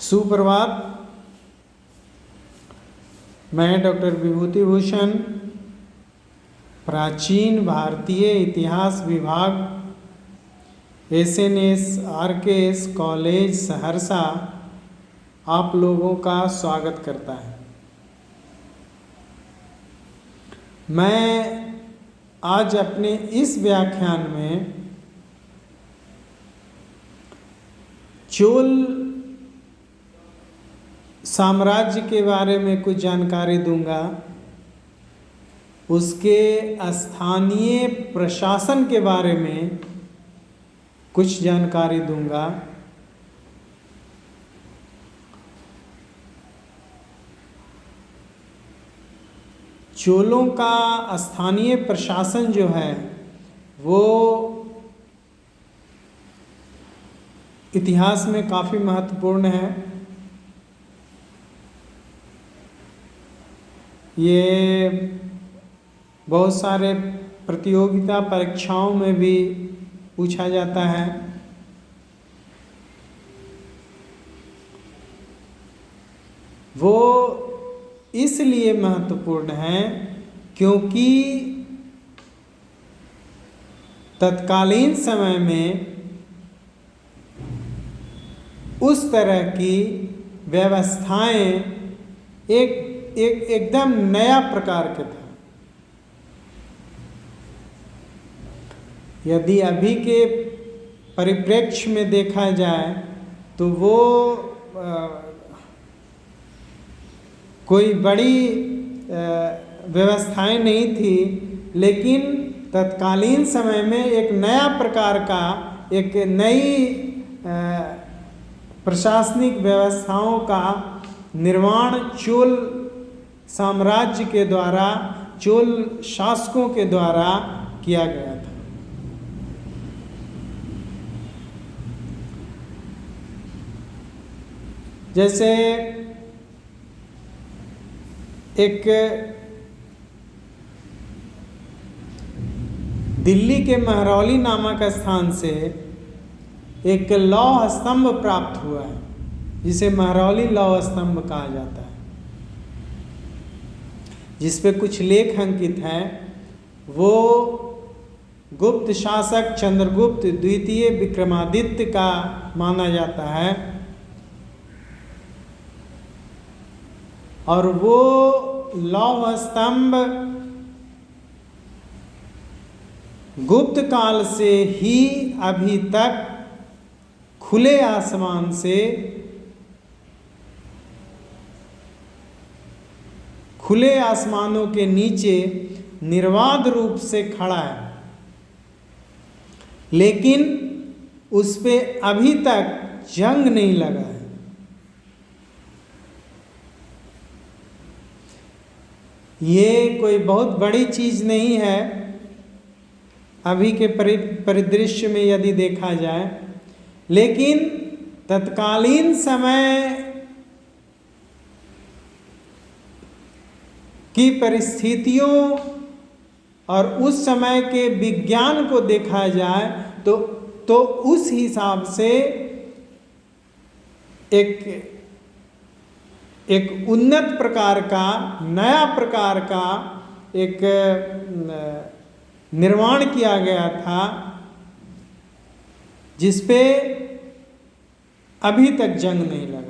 सुप्रभात। मैं डॉक्टर विभूति भूषण, प्राचीन भारतीय इतिहास विभाग, SNSRKS कॉलेज सहरसा आप लोगों का स्वागत करता है। मैं आज अपने इस व्याख्यान में चोल साम्राज्य के बारे में कुछ जानकारी दूंगा, उसके स्थानीय प्रशासन के बारे में कुछ जानकारी दूंगा, चोलों का स्थानीय प्रशासन जो है वो इतिहास में काफ़ी महत्वपूर्ण है। ये बहुत सारे प्रतियोगिता परीक्षाओं में भी पूछा जाता है। वो इसलिए महत्वपूर्ण है क्योंकि तत्कालीन समय में उस तरह की व्यवस्थाएं एकदम नया प्रकार के था। यदि अभी के परिप्रेक्ष्य में देखा जाए तो वो कोई बड़ी व्यवस्थाएं नहीं थी, लेकिन तत्कालीन समय में एक नया प्रकार का, एक नई प्रशासनिक व्यवस्थाओं का निर्माण चोल साम्राज्य के द्वारा, चोल शासकों के द्वारा किया गया था। जैसे एक दिल्ली के महरौली नामक स्थान से एक लौह स्तंभ प्राप्त हुआ है, जिसे महरौली लौह स्तंभ कहा जाता है, जिस पे कुछ लेख अंकित हैं। वो गुप्त शासक चंद्रगुप्त द्वितीय विक्रमादित्य का माना जाता है और वो लौह स्तंभ गुप्त काल से ही अभी तक खुले आसमान से, खुले आसमानों के नीचे निर्बाध रूप से खड़ा है, लेकिन उस पे अभी तक जंग नहीं लगा है। ये कोई बहुत बड़ी चीज नहीं है अभी के परिदृश्य में यदि देखा जाए, लेकिन तत्कालीन समय की परिस्थितियों और उस समय के विज्ञान को देखा जाए तो उस हिसाब से एक उन्नत प्रकार का, नया प्रकार का एक निर्माण किया गया था, जिसपे अभी तक जंग नहीं लगा है।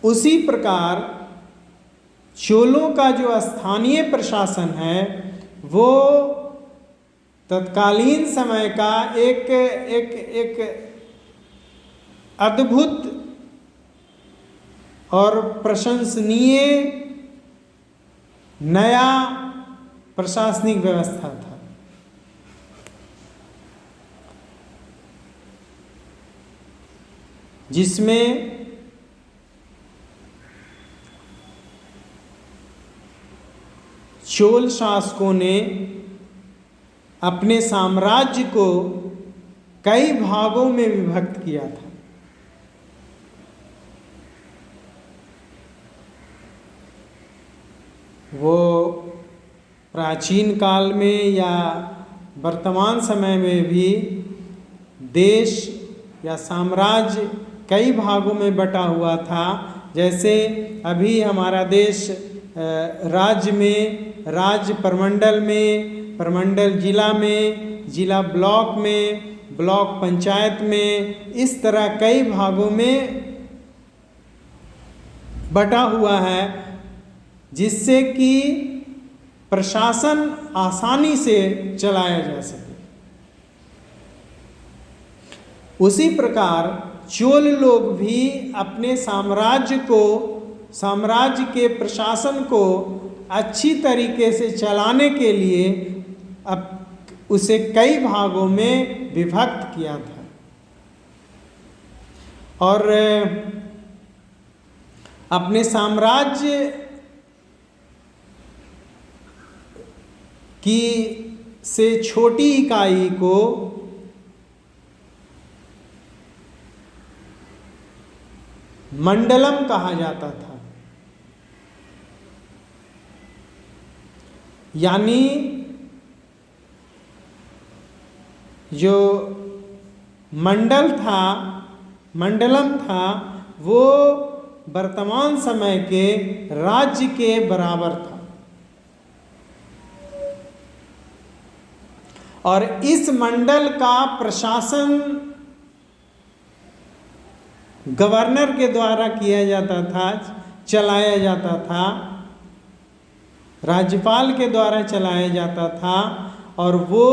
उसी प्रकार चोलों का जो स्थानीय प्रशासन है वो तत्कालीन समय का एक अद्भुत और प्रशंसनीय नया प्रशासनिक व्यवस्था था। जिसमें चोल शासकों ने अपने साम्राज्य को कई भागों में विभक्त किया था। वो प्राचीन काल में या वर्तमान समय में भी देश या साम्राज्य कई भागों में बटा हुआ था। जैसे अभी हमारा देश राज्य में, राज्य प्रमंडल में, प्रमंडल जिला में, जिला ब्लॉक में, ब्लॉक पंचायत में, इस तरह कई भागों में बटा हुआ है, जिससे कि प्रशासन आसानी से चलाया जा सके। उसी प्रकार चोल लोग भी अपने साम्राज्य के प्रशासन को अच्छी तरीके से चलाने के लिए अब उसे कई भागों में विभक्त किया था। और अपने साम्राज्य की से छोटी इकाई को मंडलम कहा जाता था। यानी जो मंडलम था वो वर्तमान समय के राज्य के बराबर था। और इस मंडल का प्रशासन गवर्नर के द्वारा किया जाता था, चलाया जाता था, राज्यपाल के द्वारा चलाया जाता था। और वो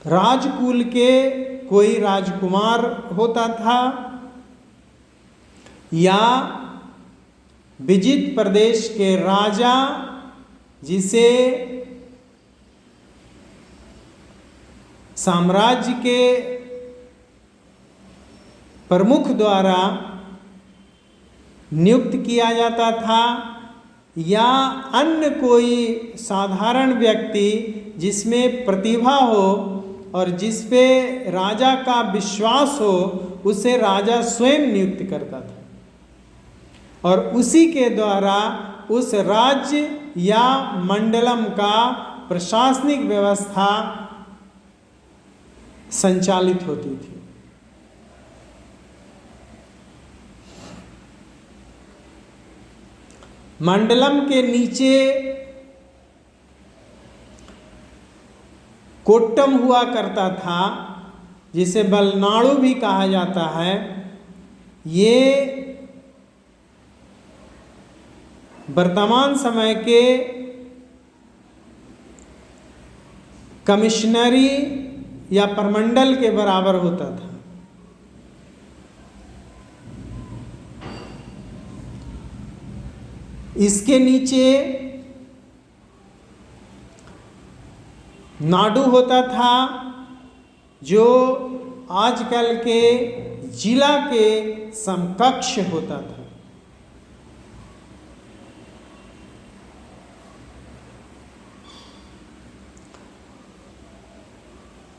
राजकुल के कोई राजकुमार होता था या विजित प्रदेश के राजा, जिसे साम्राज्य के प्रमुख द्वारा नियुक्त किया जाता था, या अन्य कोई साधारण व्यक्ति जिसमें प्रतिभा हो और जिस पे राजा का विश्वास हो, उसे राजा स्वयं नियुक्त करता था। और उसी के द्वारा उस राज्य या मंडलम का प्रशासनिक व्यवस्था संचालित होती थी। मंडलम के नीचे कोट्टम हुआ करता था, जिसे बलनाडु भी कहा जाता है। ये वर्तमान समय के कमिश्नरी या प्रमंडल के बराबर होता था। इसके नीचे नाडु होता था, जो आजकल के जिला के समकक्ष होता था।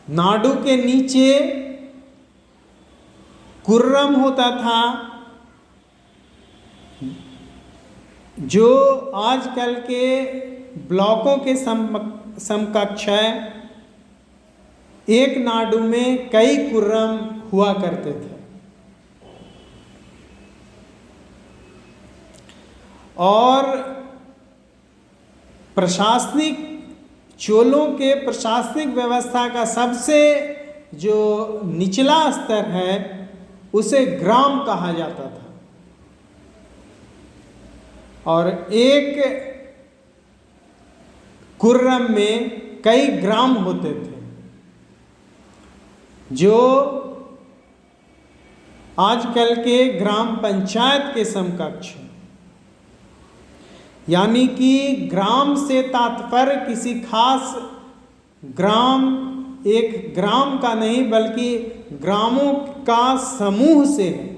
नाडु के नीचे कुर्रम होता था, जो आजकल के ब्लॉकों के समकक्ष है। एक नाडु में कई कुर्रम हुआ करते थे। और प्रशासनिक चोलों के प्रशासनिक व्यवस्था का सबसे जो निचला स्तर है, उसे ग्राम कहा जाता था। और एक कुर्रम में कई ग्राम होते थे, जो आजकल के ग्राम पंचायत के समकक्ष है। यानी कि ग्राम से तात्पर्य किसी खास ग्राम, एक ग्राम का नहीं, बल्कि ग्रामों का समूह से है,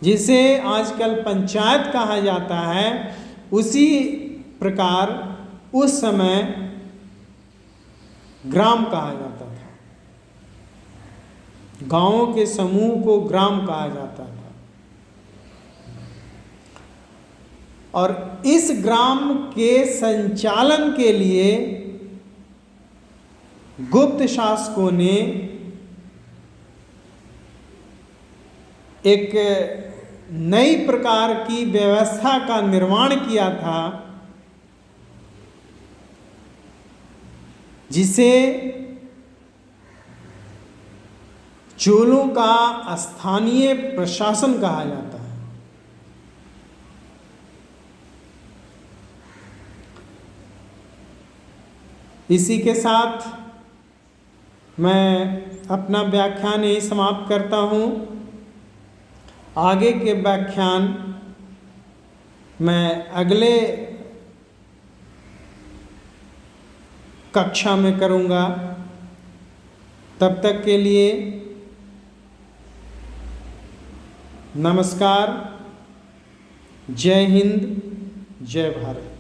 जिसे आजकल पंचायत कहा जाता है। उसी प्रकार उस समय ग्राम कहा जाता था। गांवों के समूह को ग्राम कहा जाता था। और इस ग्राम के संचालन के लिए गुप्त शासकों ने एक नई प्रकार की व्यवस्था का निर्माण किया था, जिसे चोलों का स्थानीय प्रशासन कहा जाता है। इसी के साथ मैं अपना व्याख्यान यही समाप्त करता हूँ। आगे के व्याख्यान मैं अगले कक्षा में करूँगा। तब तक के लिए नमस्कार। जय हिंद, जय भारत।